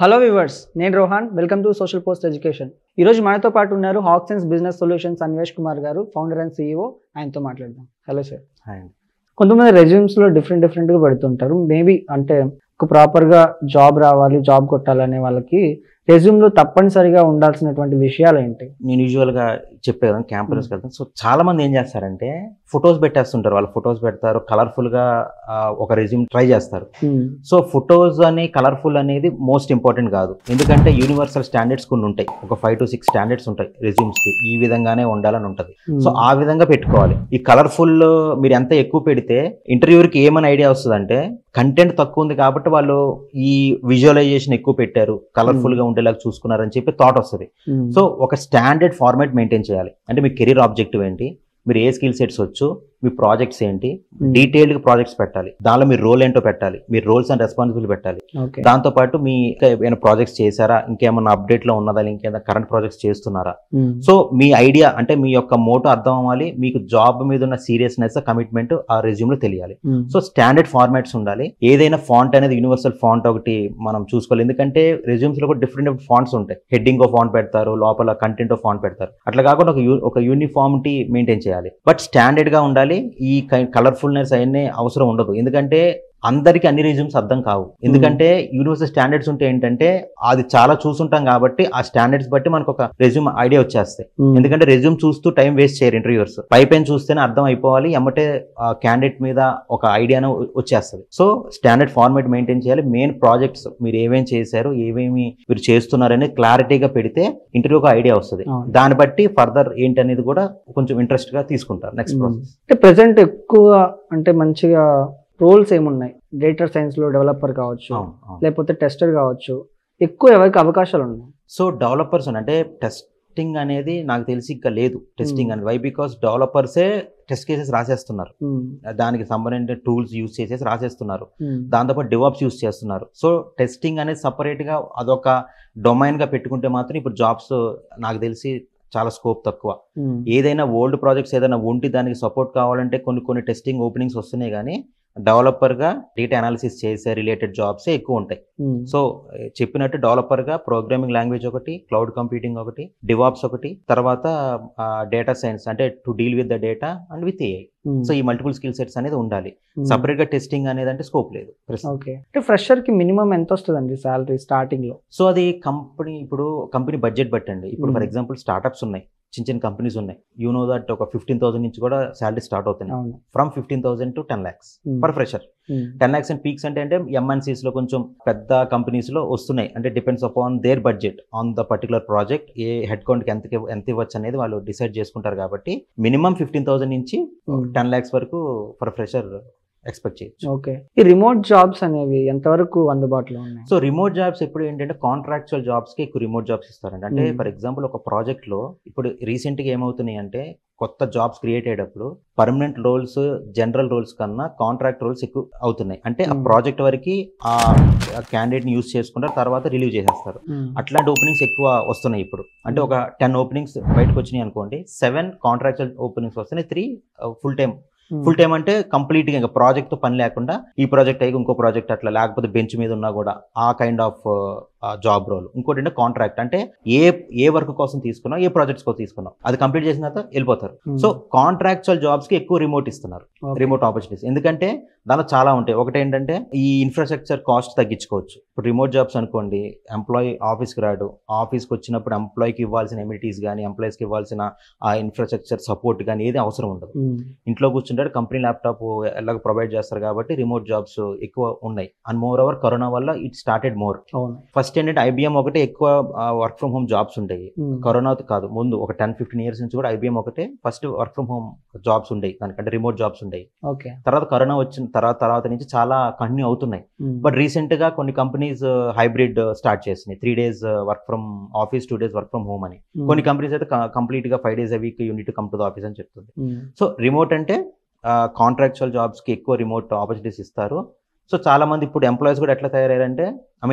Hello viewers, నేను Rohan. Welcome to social post education. ఈరోజు మనతో పాటు ఉన్నారు హాక్సెన్స్ బిజినెస్ సొల్యూషన్స్ అన్వేష్ కుమార్ గారు, ఫౌండర్ అండ్ CEO. ఆయనతో మాట్లాడదాం. Hello sir. కొంతమంది రెజ్యూమ్స్లో డిఫరెంట్గా పెడుతుంటారు. మేబీ అంటే ఒక ప్రాపర్గా జాబ్ రావాలి, జాబ్ కొట్టాలనే వాళ్ళకి రెజ్యూమ్లో తప్పనిసరిగా ఉండాల్సినటువంటి విషయాలు ఏంటి? నేను యూజువల్గా చెప్పే కదా క్యాంపస్కి వెళ్తాను. సో చాలా మంది ఏం చేస్తారంటే ఫొటోస్ పెట్టేస్తుంటారు. వాళ్ళు ఫొటోస్ పెడతారు, కలర్ఫుల్గా ఒక రెజ్యూమ్ ట్రై చేస్తారు. సో ఫొటోస్ అని కలర్ఫుల్ అనేది మోస్ట్ ఇంపార్టెంట్ కాదు. ఎందుకంటే యూనివర్సల్ స్టాండర్డ్స్ కొన్ని ఉంటాయి. ఒక 5 to 6 స్టాండర్డ్స్ ఉంటాయి రెజ్యూమ్స్కి. ఈ విధంగానే ఉండాలని ఉంటుంది. సో ఆ విధంగా పెట్టుకోవాలి. ఈ కలర్ఫుల్ మీరు ఎంత ఎక్కువ పెడితే ఇంటర్వ్యూకి ఏమని ఐడియా వస్తుందంటే కంటెంట్ తక్కువ ఉంది కాబట్టి వాళ్ళు ఈ విజువలైజేషన్ ఎక్కువ పెట్టారు, కలర్ఫుల్ గా ఉండేలాగా చూసుకున్నారని చెప్పి థాట్ వస్తుంది. సో ఒక స్టాండర్డ్ ఫార్మాట్ మెయింటైన్ చేయాలి. అంటే మీ కెరీర్ ఆబ్జెక్టివ్ ఏంటి, మీరు ఏ స్కిల్ సెట్స్ వచ్చు, మీ ప్రాజెక్ట్స్ ఏంటి, డీటెయిల్డ్ ప్రాజెక్ట్స్ పెట్టాలి. దానిలో మీ రోల్ ఏంటో పెట్టాలి, మీ రోల్స్ అండ్ రెస్పాన్సిబిలిటీ పెట్టాలి. దాంతో పాటు మీ ఏమైనా ప్రాజెక్ట్స్ చేశారా, ఇంకేమన్నా అప్డేట్ లో ఉన్నదా, ఇంకేమైనా కరెంట్ ప్రాజెక్ట్స్ చేస్తున్నారా. సో మీ ఐడియా అంటే మీ యొక్క మోటో అర్థం అవ్వాలి, మీకు జాబ్ మీద ఉన్న సీరియస్నెస్, కమిట్మెంట్ ఆ రెజ్యూమ్ లో తెలియాలి. సో స్టాండర్డ్ ఫార్మాట్స్ ఉండాలి. ఏదైనా ఫాంట్ అనేది యూనివర్సల్ ఫాంట్ ఒకటి మనం చూసుకోవాలి. ఎందుకంటే రెజ్యూమ్స్ లో కూడా డిఫరెంట్ ఫాంట్స్ ఉంటాయి. హెడ్డింగ్ ఫాంట్ పెడతారు, లోపల కంటెంట్ ఫాంట్ పెడతారు. అట్లా కాకుండా ఒక యూనిఫార్మిటీ మెయింటైన్ చేయాలి. బట్ స్టాండర్డ్ గా ఉండాలి. ఈ కలర్ఫుల్నెస్ అవన్నీ అవసరం ఉండదు. ఎందుకంటే అందరికి అన్ని రెజ్యూమ్స్ అర్థం కావు. ఎందుకంటే యూనివర్సల్ స్టాండర్డ్స్ ఉంటే ఏంటంటే అది చాలా చూసుంటాం కాబట్టి ఆ స్టాండర్డ్స్ బట్టి మనకు ఒక రెజ్యూమ్ ఐడియా వచ్చేస్తాయి. ఎందుకంటే రెజ్యూమ్ చూస్తూ టైం వేస్ట్ చేయరు ఇంటర్వ్యూవర్స్. పైపైన చూస్తేనే అర్థం అయిపోవాలి, ఎమ్మటే క్యాండిడేట్ మీద ఒక ఐడియాను వచ్చేస్తుంది. సో స్టాండర్డ్ ఫార్మాట్ మెయింటైన్ చేయాలి. మెయిన్ ప్రాజెక్ట్స్ మీరు ఏమేమి చేశారు, ఏమేమి మీరు చేస్తున్నారని క్లారిటీగా పెడితే ఇంటర్వ్యూకి ఐడియా వస్తుంది. దాన్ని బట్టి ఫర్దర్ ఏంటి అనేది కూడా కొంచెం ఇంట్రెస్ట్ గా తీసుకుంటారు నెక్స్ట్ ప్రాసెస్. అంటే ప్రెసెంట్ ఎక్కువ అంటే మంచిగా రోల్స్ ఏమున్నాయి? డేటా సైన్స్ లో డెవలపర్ కావచ్చు, లేకపోతే టెస్టర్ కావచ్చు, ఎక్కువ ఎవరికి అవకాశాలు ఉన్నాయి? సో డెవలపర్స్ అంటే టెస్టింగ్ అనేది నాకు తెలిసి ఇంకా లేదు. టెస్టింగ్ అనేది వై బికాస్ డెవలపర్సే టెస్ట్ కేసెస్ రాసేస్తున్నారు, దానికి సంబంధించిన టూల్స్ యూజ్ చేసేసి రాసేస్తున్నారు. దాంతోపాటు డివాప్స్ యూజ్ చేస్తున్నారు. సో టెస్టింగ్ అనేది సపరేట్ గా అదొక డొమైన్ గా పెట్టుకుంటే మాత్రం ఇప్పుడు జాబ్స్ నాకు తెలిసి చాలా స్కోప్ తక్కువ. ఏదైనా ఓల్డ్ ప్రాజెక్ట్స్ ఏదైనా ఉంటే దానికి సపోర్ట్ కావాలంటే కొన్ని టెస్టింగ్ ఓపెనింగ్స్ వస్తున్నాయి, కానీ డెవలపర్ గా డేటా అనాలిసిస్ చేసే రిలేటెడ్ జాబ్స్ ఎక్కువ ఉంటాయి. సో చెప్పినట్టు డెవలపర్ గా ప్రోగ్రామింగ్ లాంగ్వేజ్ ఒకటి, క్లౌడ్ కంప్యూటింగ్ ఒకటి, డివాప్స్ ఒకటి, తర్వాత డేటా సైన్స్ అంటే to deal with the data and with AI. So ఈ మల్టిపుల్ స్కిల్ సెట్స్ అనేది ఉండాలి. సపరేట్ గా టెస్టింగ్ అనేది అంటే స్కోప్ లేదు. అంటే ఫ్రెషర్ కి మినిమం ఎంత వస్తుందండి సాలరీ స్టార్టింగ్ లో? సో అది కంపెనీ బడ్జెట్ బట్టండి. ఇప్పుడు ఫర్ ఎగ్జాంపుల్ స్టార్ట్అప్స్ ఉన్నాయి, చిన్న కంపెనీస్ ఉన్నాయి. యూ నో దట్ ఒక 15,000 నుంచి కూడా శాలరీ స్టార్ట్ అవుతున్నాయి. From 15,000 to 10 lakhs for fresher. 10 lakhs and peaks అంటే MNCs లో కొంచెం పెద్ద కంపెనీస్ లో వస్తున్నాయి. అంటే depends upon there budget on the particular project. A head count కి ఎంత ఇవ్వచ్చు అనేది వాళ్ళు డిసైడ్ చేసుకుంటారు. కాబట్టి మినిమం 15,000 నుంచి 10 lakhs వరకు ఫర్ ఫ్రెషర్ ఎక్స్పెక్ట్ చేయొచ్చు. ఓకే. ఈ రిమోట్ జాబ్స్ అనేవి ఎంతవరకు అందుబాటులో ఉన్నాయి? సో రిమోట్ జాబ్స్ ఎప్పుడు ఏంటంటే కాంట్రాక్చువల్ జాబ్స్ కి ఎక్కువ రిమోట్ జాబ్స్ ఇస్తారండి. అంటే ఫర్ ఎగ్జాంపుల్ ఒక ప్రాజెక్ట్ లో ఇప్పుడు రీసెంట్ గా ఏమవుతున్నాయి అంటే కొత్త జాబ్స్ క్రియేట్ అయ్యేటప్పుడు పర్మనెంట్ రోల్స్, జనరల్ రోల్స్ కన్నా కాంట్రాక్ట్ రోల్స్ ఎక్కువ అవుతున్నాయి. అంటే ఆ ప్రాజెక్ట్ వరకు ఆ క్యాండిడేట్ ని యూజ్ చేసుకుంటారు, తర్వాత రిలీవ్ చేసేస్తారు. అట్లాంటి ఓపెనింగ్స్ ఎక్కువ వస్తున్నాయి ఇప్పుడు. అంటే ఒక 10 ఓపెనింగ్స్ బయటకు వచ్చినాయి అనుకోండి, 7 కాంట్రాక్చువల్ ఓపెనింగ్స్ వస్తున్నాయి, 3 ఫుల్ టైం అంటే కంప్లీట్ గా ఇంకా ప్రాజెక్ట్ తో పని లేకుండా ఈ ప్రాజెక్ట్ అయ్యి ఇంకో ప్రాజెక్ట్ అట్లా, లేకపోతే బెంచ్ మీద ఉన్నా కూడా ఆ కైండ్ ఆఫ్ జాబ్ రోల్. ఇంకోటి అంటే కాంట్రాక్ట్ అంటే ఏ వర్క్ కోసం తీసుకున్నాం, ఏ ప్రాజెక్ట్స్ కోసం తీసుకున్నాం, అది కంప్లీట్ చేసిన తర్వాత వెళ్ళిపోతారు. సో కాంట్రాక్చువల్ జాబ్స్ కి ఎక్కువ రిమోట్ ఇస్తున్నారు, రిమోట్ ఆపర్చునిటీస్. ఎందుకంటే దానిలో చాలా ఉంటాయి. ఒకటి ఏంటంటే ఈ ఇన్ఫ్రాస్ట్రక్చర్ కాస్ట్ తగ్గించుకోవచ్చు. ఇప్పుడు రిమోట్ జాబ్స్ అనుకోండి, ఎంప్లాయీ ఆఫీస్కి రాడు, ఆఫీస్కి వచ్చినప్పుడు ఎంప్లాయీకి ఇవ్వాల్సిన ఎమ్యూనిటీస్ కానీ, ఎంప్లాయీస్కి ఇవ్వాల్సిన ఆ ఇన్ఫ్రాస్ట్రక్చర్ సపోర్ట్ కానీ ఏది అవసరం ఉండదు. ఇంట్లో కూర్చుంటారు, కంపెనీ ల్యాప్టాప్ ఎలాగ ప్రొవైడ్ చేస్తారు కాబట్టి రిమోట్ జాబ్స్ ఎక్కువ ఉన్నాయి. అండ్ మోర్ ఓవర్ కరోనా వల్ల ఇట్ స్టార్టెడ్ మోర్. ఫస్ట్ ఏంటంటే IBM ఒకటే ఎక్కువ వర్క్ ఫ్రమ్ హోమ్ జాబ్స్ ఉంటాయి. కరోనా కాదు, ముందు ఒక 10-15 years నుంచి కూడా IBM ఒకటే first work from home jobs ఉండేవి, దానికంటే రిమోట్ జాబ్స్ ఉండేవి. తర్వాత కరోనా వచ్చిన తర్వాత నుంచి చాలా కంటిన్యూ అవుతున్నాయి. బట్ రీసెంట్ గా కొన్ని కంపెనీస్ హైబ్రిడ్ స్టార్ట్ చేసినాయి. 3 days work from office, 2 days work from home అని. కొన్ని కంపెనీస్ అయితే కంప్లీట్ గా 5 days a week you need to come to the office అని చెప్తుంది. సో రిమోట్ అంటే కాంట్రాక్చువల్ జాబ్స్ కి ఎక్కువ రిమోట్ ఆపర్చునిటీస్ ఇస్తారు. సో చాలా మంది ఇప్పుడు ఎంప్లాయీస్ కూడా ఎట్లా తయారయ్యారంటే,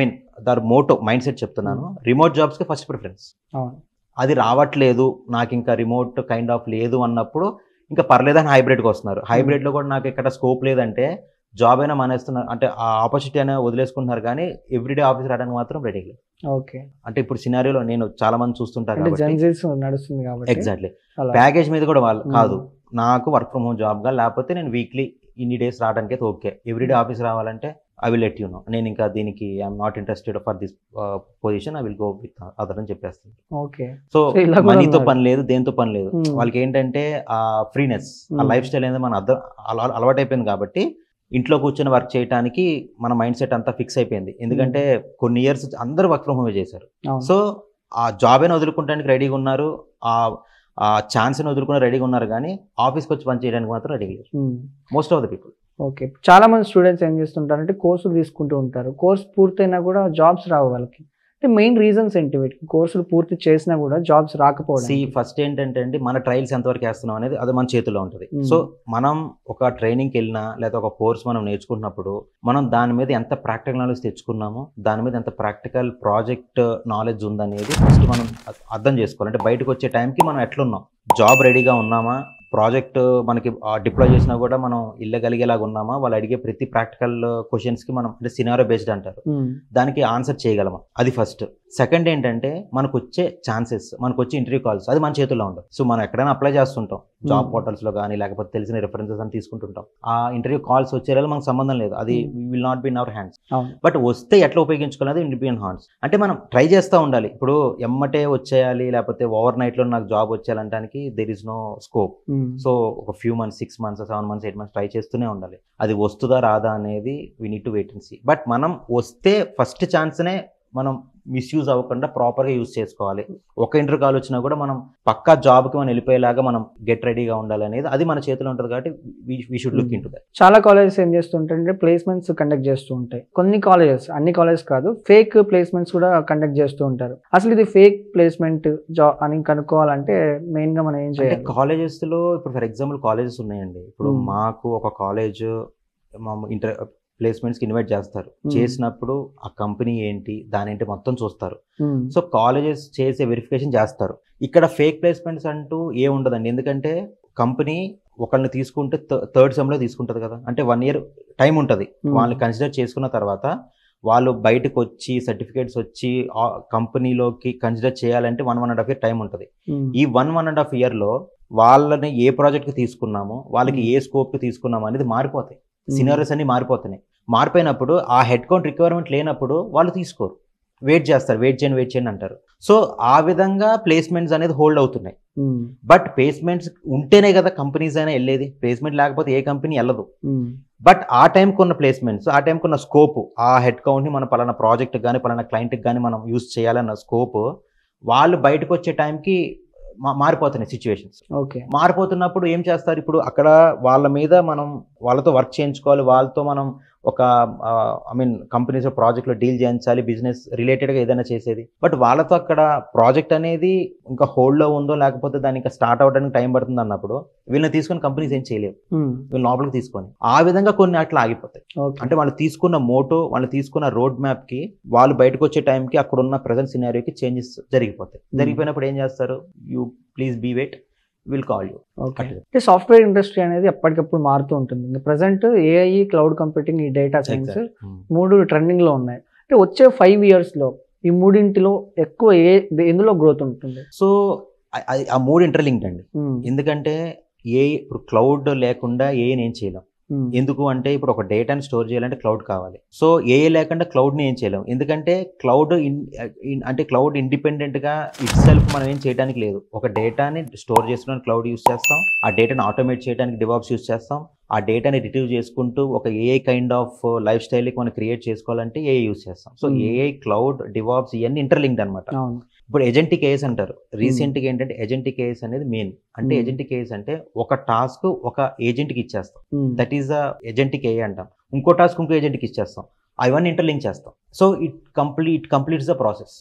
దాని మోటో మైండ్ సెట్ చెప్తున్నాను, రిమోట్ జాబ్స్ కి ఫస్ట్ ప్రిఫరెన్స్. అది రావట్లేదు, నాకు ఇంకా రిమోట్ కైండ్ ఆఫ్ లేదు అన్నప్పుడు ఇంకా పర్లేదని హైబ్రిడ్కి వస్తున్నారు. హైబ్రిడ్ లో కూడా నాకు ఇక్కడ స్కోప్ లేదంటే జాబ్ అయినా మానేస్తున్నారు, అంటే ఆ ఆపర్చునిటీ అయినా వదిలేసుకుంటున్నారు, కానీ ఎవ్రీడే ఆఫీస్ రావడానికి మాత్రం రెడీ లేదు. ఓకే. అంటే ఇప్పుడు సినారియోలో నేను చాలా మంది చూస్తుంటారు అంటే కాబట్టి జెన్జీస్ నడుస్తుంది కాబట్టి ఎగ్జాక్ట్లీ అలా. ప్యాకేజ్ మీద కూడా వాళ్ళు కాదు, నాకు వర్క్ ఫ్రమ్ హోమ్ జాబ్గా లేకపోతే నేను వీక్లీ ఇన్ని డేస్ రావడానికి అయితే ఓకే, ఎవ్రీడే ఆఫీస్ రావాలంటే I will let you know, నేను ఇంకా దీనికి I'm not interested for this position, I will go with other అని చెప్పేస్తాను. ఓకే. సో So, ఇలా కూడా మనీతో ఉన్నారు. పని లేదు, దేంతో పని లేదు, వాళ్ళకి ఏంటంటే ఆ ఫ్రీనెస్, ఆ లైఫ్ స్టైల్ అనేది మన అలవాటు అయిపోయింది కాబట్టి ఇంట్లో కూర్చొని వర్క్ చేయడానికి మన మైండ్ సెట్ అంతా ఫిక్స్ అయిపోయింది. ఎందుకంటే కొన్ని ఇయర్స్ అందరూ వర్క్ ఫ్రమ్ హోమ్ చేశారు. అవును. సో ఆ జాబ్ అయినా వదులుకోవడానికి రెడీగా ఉన్నారు, ఆ ఛాన్స్ అయినా వదులుకుని రెడీగా ఉన్నారు, కానీ ఆఫీస్కి వచ్చి పని చేయడానికి మాత్రం రెడీగా లేరు most of the people. Okay. చాలా మంది స్టూడెంట్స్ ఏం చేస్తుంటారంటే కోర్సులు తీసుకుంటూ ఉంటారు, కోర్స్ పూర్తయినా కూడా జాబ్స్ రావు వాళ్ళకి. అంటే మెయిన్ రీజన్స్ ఏంటి వీటికి, కోర్సులు పూర్తి చేసినా కూడా జాబ్స్ రాకపోవడం? ఫస్ట్ ఏంటంటే అండి, మన ట్రయల్స్ ఎంతవరకు వేస్తున్నాం అనేది అది మన చేతిలో ఉంటుంది. సో మనం ఒక ట్రైనింగ్కి వెళ్ళినా లేదా ఒక కోర్స్ మనం నేర్చుకున్నప్పుడు మనం దాని మీద ఎంత ప్రాక్టికల్ నాలెడ్జ్ తెచ్చుకున్నామో, దాని మీద ఎంత ప్రాక్టికల్ ప్రాజెక్ట్ నాలెడ్జ్ ఉందనేది ఫస్ట్ మనం అర్థం చేసుకోవాలి. అంటే బయటకు వచ్చే టైంకి మనం ఎట్లున్నాం, జాబ్ రెడీగా ఉన్నామా, ప్రాజెక్ట్ మనకి డిప్లాయ్ చేసినా కూడా మనం ఇళ్ళగలిగేలాగా ఉన్నామా, వాళ్ళు అడిగే ప్రతి ప్రాక్టికల్ క్వశ్చన్స్కి మనం, అంటే సినారియో బేస్డ్ అంటారు, దానికి ఆన్సర్ చేయగలమా, అది ఫస్ట్. సెకండ్ ఏంటంటే మనకు వచ్చే ఛాన్సెస్, మనకు వచ్చే ఇంటర్వ్యూ కాల్స్, అది మన చేతుల్లో ఉండదు. సో మనం ఎక్కడైనా అప్లై చేస్తుంటాం జాబ్ పోర్టల్స్లో కానీ, లేకపోతే తెలిసిన రిఫరెన్సెస్ అని తీసుకుంటుంటాం, ఆ ఇంటర్వ్యూ కాల్స్ వచ్చేలా మనకు సంబంధం లేదు, అది will not be in our hands. But వస్తే ఎట్లా ఉపయోగించుకోవాలి విల్ బి ఇన్ హ్యాండ్స్. అంటే మనం ట్రై చేస్తూ ఉండాలి. ఇప్పుడు ఎమ్మటే వచ్చేయాలి లేకపోతే ఓవర్ నైట్లో నాకు జాబ్ వచ్చేయాలంటానికి there is no scope. So ఒక few months, 6 months 7 months 8 months try చేస్తూనే ఉండాలి. అది వస్తుందా రాదా అనేది we need to wait and see. But మనం వస్తే ఫస్ట్ ఛాన్స్నే మనం మిస్యూజ్ అవ్వకుండా ప్రాపర్గా యూజ్ చేసుకోవాలి. ఒక ఇంటర్వ్యూ కాల్ వచ్చినా కూడా మనం పక్కా జాబ్కి మనం వెళ్ళిపోయేలాగా మనం గెట్ రెడీగా ఉండాలి అనేది అది మన చేతిలో ఉంటుంది కాబట్టి we should look into that. చాలా కాలేజెస్ ఏం చేస్తుంటారంటే ప్లేస్మెంట్స్ కండక్ట్ చేస్తూ ఉంటాయి. కొన్ని కాలేజెస్, అన్ని కాలేజెస్ కాదు, ఫేక్ ప్లేస్మెంట్స్ కూడా కండక్ట్ చేస్తూ ఉంటారు. అసలు ఇది ఫేక్ ప్లేస్మెంట్ జాబ్ అని కనుక్కోవాలంటే మెయిన్ గా మనం ఏం చేయాలి? కాలేజెస్లో ఇప్పుడు ఫర్ ఎగ్జాంపుల్ కాలేజెస్ ఉన్నాయండి. ఇప్పుడు మాకు ఒక కాలేజ్ మా ప్లేస్మెంట్స్కి ఇన్వైట్ చేస్తారు, చేసినప్పుడు ఆ కంపెనీ ఏంటి దాని ఏంటి మొత్తం చూస్తారు. సో కాలేజెస్ చేసే వెరిఫికేషన్ చేస్తారు. ఇక్కడ ఫేక్ ప్లేస్మెంట్స్ అంటూ ఏ ఉండదండి, ఎందుకంటే కంపెనీ ఒకళ్ళని తీసుకుంటే థర్డ్ సెమ్లో తీసుకుంటుంది కదా, అంటే 1 year టైం ఉంటుంది. వాళ్ళని కన్సిడర్ చేసుకున్న తర్వాత వాళ్ళు బయటకు వచ్చి సర్టిఫికేట్స్ వచ్చి కంపెనీలోకి కన్సిడర్ చేయాలంటే 1.5 year టైం ఉంటుంది. ఈ 1.5 yearలో వాళ్ళని ఏ ప్రాజెక్ట్కి తీసుకున్నామో, వాళ్ళకి ఏ స్కోప్కి తీసుకున్నామో అనేది మారిపోతాయి, సినారియోస్ అన్ని మారిపోతున్నాయి. మారిపోయినప్పుడు ఆ హెడ్ కౌంట్ రిక్వైర్మెంట్ లేనప్పుడు వాళ్ళు తీసుకోరు, వెయిట్ చేస్తారు, వెయిట్ చేయండి అంటారు. సో ఆ విధంగా ప్లేస్మెంట్స్ అనేది హోల్డ్ అవుతున్నాయి. బట్ ప్లేస్మెంట్స్ ఉంటేనే కదా కంపెనీస్ అయినా వెళ్ళేది, ప్లేస్మెంట్ లేకపోతే ఏ కంపెనీ వెళ్ళదు. బట్ ఆ టైంకి ఉన్న ప్లేస్మెంట్స్, ఆ టైంకి ఉన్న స్కోప్, ఆ హెడ్ కౌంట్ని మనం పలానా ప్రాజెక్ట్కి కానీ పలానా క్లయింట్కి కానీ మనం యూజ్ చేయాలన్న స్కోప్ వాళ్ళు బయటకు వచ్చే టైంకి మారిపోతున్నాయి సిచ్యువేషన్స్. మారిపోతున్నప్పుడు ఏం చేస్తారు, ఇప్పుడు అక్కడ వాళ్ళ మీద మనం వాళ్ళతో వర్క్ చేయించుకోవాలి, వాళ్ళతో మనం ఒక కంపెనీస్ ప్రాజెక్ట్లో డీల్ చేయించాలి, బిజినెస్ రిలేటెడ్గా ఏదైనా చేసేది. బట్ వాళ్ళతో అక్కడ ప్రాజెక్ట్ అనేది ఇంకా హోల్డ్లో ఉందో లేకపోతే దానికి ఇంకా స్టార్ట్ అవ్వడానికి టైం పడుతుంది అన్నప్పుడు వీళ్ళని తీసుకొని కంపెనీస్ ఏం చేయలేవు, వీళ్ళు లోపలికి తీసుకొని ఆ విధంగా కొన్ని అట్లా ఆగిపోతాయి. అంటే వాళ్ళు తీసుకున్న మోటో, వాళ్ళు తీసుకున్న రోడ్ మ్యాప్కి వాళ్ళు బయటకు వచ్చే టైంకి అక్కడ ఉన్న ప్రజెంట్ సినారియోకి చేంజెస్ జరిగిపోతాయి. జరిగిపోయినప్పుడు ఏం చేస్తారు, you please be wait, will call you. అంటే సాఫ్ట్వేర్ ఇండస్ట్రీ అనేది ఎప్పటికప్పుడు మారుతూ ఉంటుంది. ప్రజెంట్ ఏఐ, క్లౌడ్ కంప్యూటింగ్, ఈ డేటా సైన్స్ 3 ట్రెండింగ్ లో ఉన్నాయి. అంటే వచ్చే 5 years లో ఈ మూడింటిలో ఎక్కువ ఎందులో గ్రోత్ ఉంటుంది? సో ఆ 3 ఇంటర్లింక్డ్ అండి. ఎందుకంటే ఇప్పుడు క్లౌడ్ లేకుండా ఏఐని ఏం చేయలేం. ఎందుకు అంటే ఇప్పుడు ఒక డేటాని స్టోర్ చేయాలంటే క్లౌడ్ కావాలి. సో ఏఐ లేకుండా క్లౌడ్ని ఏం చేయలేం, ఎందుకంటే క్లౌడ్ ఇండిపెండెంట్గా ఇట్ సెల్ఫ్ మనం ఏం చేయడానికి లేదు. ఒక డేటాని స్టోర్ చేసుకోవడానికి క్లౌడ్ యూస్ చేస్తాం, ఆ డేటాని ఆటోమేట్ చేయడానికి డివాప్స్ యూస్ చేస్తాం, ఆ డేటాని రిట్రీవ్ చేసుకుంటూ ఒక ఏఐ కైండ్ ఆఫ్ లైఫ్ స్టైల్కి మనం క్రియేట్ చేసుకోవాలంటే ఏఐ యూస్ చేస్తాం. సో ఏఐ, క్లౌడ్, డివాప్స్ ఇవన్నీ ఇంటర్లింక్డ్ అనమాట. ఇప్పుడు ఏజెంటిక్ ఏఎస్ అంటారు. రీసెంట్గా ఏంటంటే ఏజెంటిక్ ఏఎస్ అనేది మెయిన్. అంటే ఏజెంటిక్ ఏఎస్ అంటే ఒక టాస్క్ ఒక ఏజెంట్కి ఇచ్చేస్తాం, దట్ ఈస్ ఏజెంటిక్ ఏఐ అంటాం. ఇంకో టాస్క్ ఇంకో ఏజెంట్కి ఇచ్చేస్తాం, అవన్నీ ఇంటర్లింక్ చేస్తాం. So it completes the process.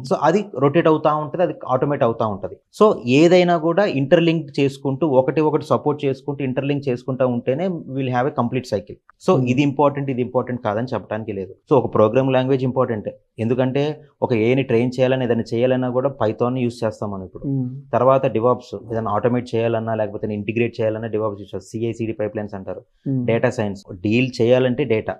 So అది రొటేట్ అవుతూ ఉంటుంది, అది ఆటోమేట్ అవుతూ ఉంటుంది. సో ఏదైనా కూడా ఇంటర్లింక్ చేసుకుంటూ ఒకటి సపోర్ట్ చేసుకుంటూ ఇంటర్లింక్ చేసుకుంటూ ఉంటేనే will have a complete cycle. So ఇది ఇంపార్టెంట్ కాదని చెప్పడానికి లేదు. సో ఒక ప్రోగ్రామ్ లాంగ్వేజ్ ఇంపార్టెంట్, ఎందుకంటే ఒక ఏని ట్రైన్ చేయాలని ఏదైనా చేయాలన్నా కూడా పైథాన్ యూస్ చేస్తాం మనం ఇప్పుడు. తర్వాత డివాప్స్ ఏదైనా ఆటోమేట్ చేయాలన్నా లేకపోతే ఇంటిగ్రేట్ చేయాలన్నా డివాప్స్ యూస్ చేస్తాం. CI/CD పైప్ లైన్స్ అంటారు. డేటా సైన్స్ డీల్ చేయాలంటే డేటా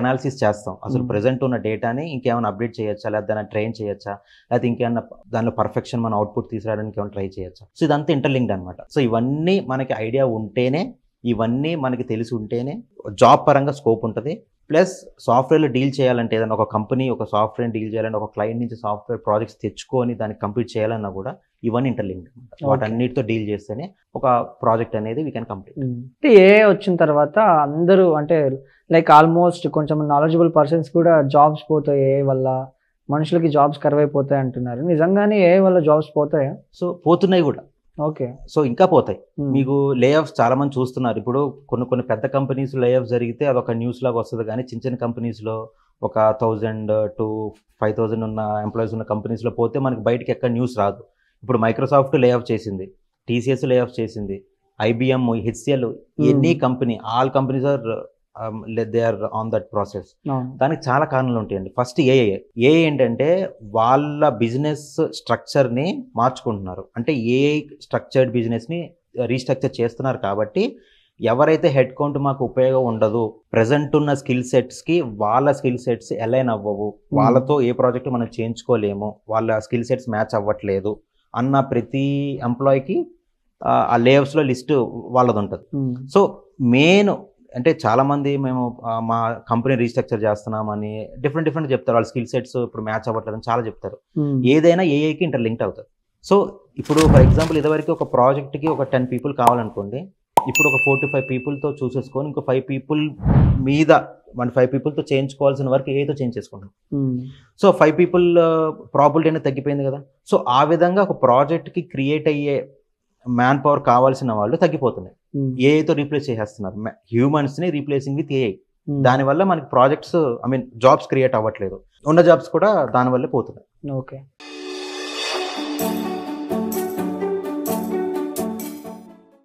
అనాలిసిస్ చేస్తాం. అసలు ప్రెసెంట్ ఉన్న డేటాని ఇంకేమైనా అప్డేట్ చేయొచ్చా, లేదా దాన్ని ట్రైన్ చేయొచ్చా, లేకపోతే ఇంకేమైనా దానిలో పర్ఫెక్షన్ మన అవుట్పుట్ తీసుకురావడానికి ఏమైనా ట్రై చేయొచ్చా. సో ఇదంతా ఇంటర్లింక్డ్ అనమాట. సో ఇవన్నీ మనకి ఐడియా ఉంటేనే, ఇవన్నీ మనకి తెలిసి ఉంటేనే జాబ్ పరంగా స్కోప్ ఉంటుంది. ప్లస్ సాఫ్ట్వేర్లో డీల్ చేయాలంటే, ఏదైనా ఒక కంపెనీ ఒక సాఫ్ట్వేర్ డీల్ చేయాలంటే, ఒక క్లయింట్ నుంచి సాఫ్ట్వేర్ ప్రాజెక్ట్స్ తెచ్చుకొని దాన్ని కంప్లీట్ చేయాలన్నా కూడా ఇవన్నీ ఇంటర్లింక్డ్. వాటన్నిటితో డీల్ చేస్తేనే ఒక ప్రాజెక్ట్ అనేది వీ కెన్ కంప్లీట్. ఏ వచ్చిన తర్వాత అందరూ అంటే లైక్ ఆల్మోస్ట్ కొంచెం నాలెడ్జబుల్ పర్సన్స్ కూడా జాబ్స్ పోతాయి ఏ వల్ల, మనుషులకి జాబ్స్ కరువు అయిపోతాయి అంటున్నారు. నిజంగానే ఏ వల్ల జాబ్స్ పోతాయా? సో పోతున్నాయి కూడా. ఓకే. సో ఇంకా పోతాయి. మీకు లే ఆఫ్స్ చాలా మంది చూస్తున్నారు. ఇప్పుడు కొన్ని పెద్ద కంపెనీస్ లే ఆఫ్ జరిగితే అదొక న్యూస్ లాగా వస్తుంది, కానీ చిన్న కంపెనీస్లో ఒక 1000 to 5000 ఉన్న ఎంప్లాయీస్ ఉన్న కంపెనీస్లో పోతే మనకి బయటకి ఎక్కడ న్యూస్ రాదు. ఇప్పుడు మైక్రోసాఫ్ట్ లే ఆఫ్ చేసింది, TCS లే ఆఫ్ చేసింది, IBM, HCL, any company, all companies are they are on that process. దానికి చాలా కారణాలు ఉంటాయండి. ఫస్ట్ ఏఐ ఏంటంటే వాళ్ళ బిజినెస్ స్ట్రక్చర్ని మార్చుకుంటున్నారు. అంటే ఏఐ స్ట్రక్చర్డ్ బిజినెస్ని రీస్ట్రక్చర్ చేస్తున్నారు. కాబట్టి ఎవరైతే హెడ్ కౌంట్ మాకు ఉపయోగం ఉండదు, ప్రెజెంట్ ఉన్న స్కిల్ సెట్స్కి వాళ్ళ స్కిల్ సెట్స్ అలైన్ అవ్వవు, వాళ్ళతో ఏ ప్రాజెక్ట్ మనం చేయించుకోలేము, వాళ్ళ స్కిల్ సెట్స్ మ్యాచ్ అవ్వట్లేదు అన్న ప్రతి ఎంప్లాయీకి ఆ లేఅవుట్స్లో లిస్ట్ వాళ్ళది ఉంటుంది. సో మెయిన్ అంటే చాలామంది మేము మా కంపెనీ రీస్ట్రక్చర్ చేస్తున్నామని డిఫరెంట్ చెప్తారు. వాళ్ళ స్కిల్ సెట్స్ ఇప్పుడు మ్యాచ్ అవ్వట్లేదని చాలా చెప్తారు. ఏదైనా ఏఐకి ఇంటర్లింక్డ్ అవుతుంది. సో ఇప్పుడు ఫర్ ఎగ్జాంపుల్ ఇదివరకు ఒక ప్రాజెక్ట్కి ఒక 10 people కావాలనుకోండి, ఇప్పుడు ఒక 4 to 5 peopleతో చూసేసుకొని ఇంకో 5 people మీద 5 peopleతో చేయించుకోవాల్సిన వరకు ఏతో చేంజ్ చేసుకుంటాం. సో 5 people ప్రాబిలిటీ అనేది తగ్గిపోయింది కదా. సో ఆ విధంగా ఒక ప్రాజెక్ట్కి క్రియేట్ అయ్యే మ్యాన్ పవర్ కావాల్సిన వాళ్ళు తగ్గిపోతున్నాయి. ఏఐతో రీప్లేస్ చేసేస్తున్నారు, హ్యూమన్స్ని రీప్లేసింగ్ విత్ ఏఐ. దానివల్ల మనకి ప్రాజెక్ట్స్ జాబ్స్ క్రియేట్ అవ్వట్లేదు, ఉన్న జాబ్స్ కూడా దానివల్లే పోతున్నాయి. ఓకే.